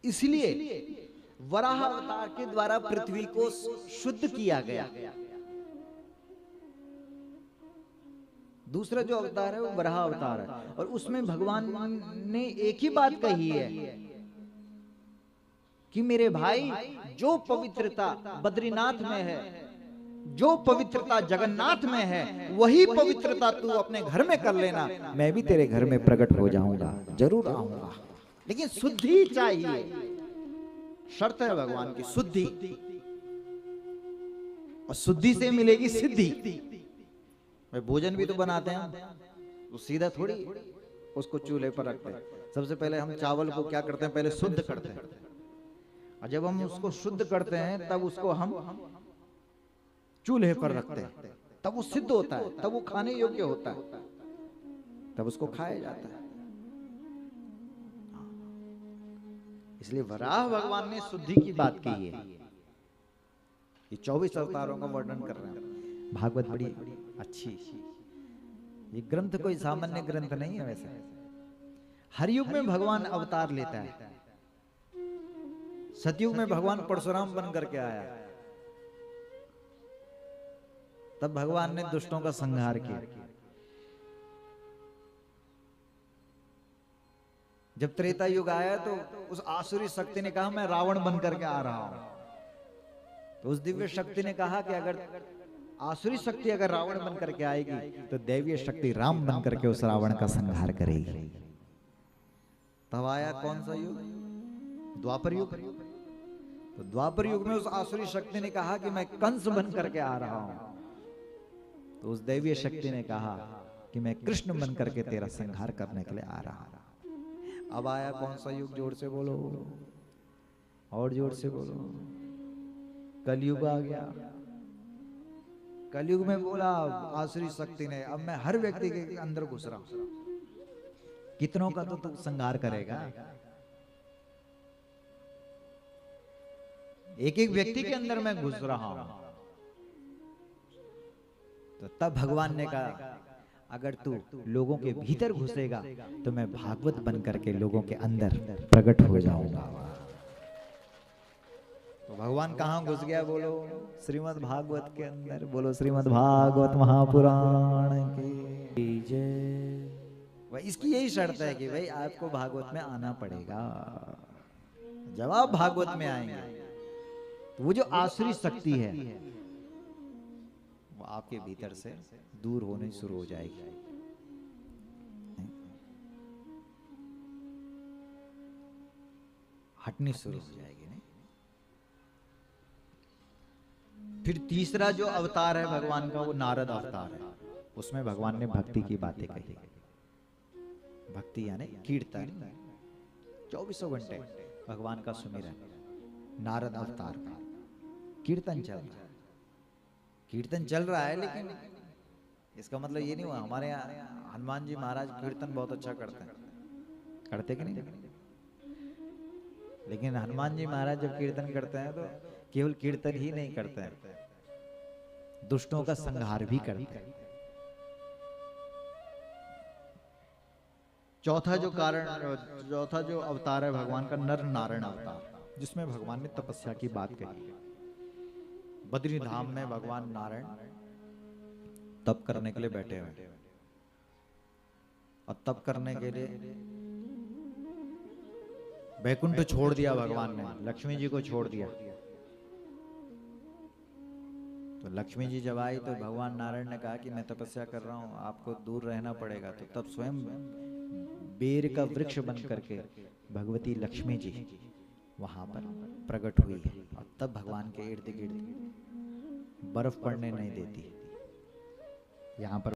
इसलिए वराह अवतार के द्वारा पृथ्वी को शुद्ध किया गया। दूसरा जो अवतार है वो वराह अवतार है, और उसमें भगवान ने एक ही बात कही है कि मेरे भाई, जो पवित्रता बद्रीनाथ में है, जो पवित्रता जगन्नाथ में है, वही पवित्रता तू अपने घर में कर लेना। मैं भी तेरे घर में प्रकट हो जाऊंगा, जरूर आऊंगा, लेकिन शुद्धि चाहिए। शर्त है भगवान की शुद्धि, और शुद्धि से मिलेगी सिद्धि। भाई भोजन भी तो बनाते हैं, तो सीधा थोड़ी उसको चूल्हे पर रखते हैं। सबसे पहले हम चावल को क्या करते हैं, पहले शुद्ध करते हैं, और जब हम उसको शुद्ध करते हैं तब उसको हम चूल्हे पर रखते हैं, तब वो सिद्ध होता है, तब वो खाने योग्य होता है, तब उसको खाया जाता है। इसलिए वराह भगवान ने शुद्धि की बात की है। ये 24 अवतारों का वर्णन कर रहे हैं। भागवत बड़ी अच्छी, ये ग्रंथ कोई सामान्य ग्रंथ नहीं है। वैसे हर युग में भगवान अवतार लेता है। सतयुग में भगवान परशुराम बन करके आया, तब भगवान ने दुष्टों का संहार किया। जब त्रेता युग आया तो उस आसुरी शक्ति ने कहा मैं रावण बन करके आ रहा हूं। तो उस दिव्य शक्ति ने कहा कि अगर आसुरी शक्ति अगर रावण बन करके आएगी तो दैवीय शक्ति राम बन करके उस रावण का संहार करेगी। तब आया कौन सा युग, द्वापर युग। तो द्वापर युग में उस आसुरी शक्ति ने कहा कि मैं कंस बन करके आ रहा हूं। तो उस दैवीय शक्ति ने कहा कि मैं कृष्ण बन करके तेरा संहार करने के लिए आ रहा हूं। अब आया कौन सा युग, जोर से बोलो, और जोर से बोलो। कलयुग आ गया। कलयुग में बोला आसुरी शक्ति ने, अब मैं हर व्यक्ति के अंदर घुस रहा हूं। कितनों का तो तू संहार करेगा, एक एक व्यक्ति के अंदर मैं घुस रहा हूं। तो तब भगवान ने कहा अगर तू लोगों के भीतर घुसेगा तो मैं भागवत बन करके लोगों के अंदर प्रकट हो जाऊंगा। तो भगवान कहां घुस गया, बोलो श्रीमद् भागवत के अंदर। बोलो श्रीमद् भागवत महापुराण की जय। भाई इसकी यही शर्त है कि भाई आपको भागवत में आना पड़ेगा। जब आप भागवत में आएंगे तो वो जो आसुरी शक्ति है वो आपके भीतर से दूर होने शुरू हो जाएगी। हटनी शुरू हो जाएगी। नहीं, फिर तीसरा जो अवतार है भगवान का वो नारद अवतार है। उसमें भगवान ने भक्ति की बातें कही। भक्ति यानी कीर्तन, 24 घंटे भगवान का सुमिरन। नारद अवतार में कीर्तन चल रहा है, कीर्तन चल रहा है, लेकिन इसका मतलब ये नहीं हुआ हमारे यहाँ हनुमान जी महाराज कीर्तन बहुत अच्छा करते हैं, करते कि नहीं? लेकिन हनुमान जी महाराज जब कीर्तन करते हैं तो केवल कीर्तन ही नहीं करते हैं, दुष्टों का संहार भी करते हैं। चौथा जो अवतार है भगवान का नर नारायण अवतार, जिसमें भगवान ने तपस्या की बात कही। बद्री धाम में भगवान नारायण तप करने के लिए बैठे हुए, और तप करने के लिए वैकुंठ छोड़ दिया भगवान ने, लक्ष्मी जी को छोड़ दिया। तो लक्ष्मी जी जब आई तो भगवान नारायण ने कहा कि मैं तपस्या कर रहा हूं, आपको दूर रहना पड़ेगा। तो तब स्वयं बेर का वृक्ष बन करके भगवती लक्ष्मी जी वहां पर प्रकट हुई है, और तब भगवान के इर्द गिर्द बर्फ पड़ने नहीं देती। यहाँ पर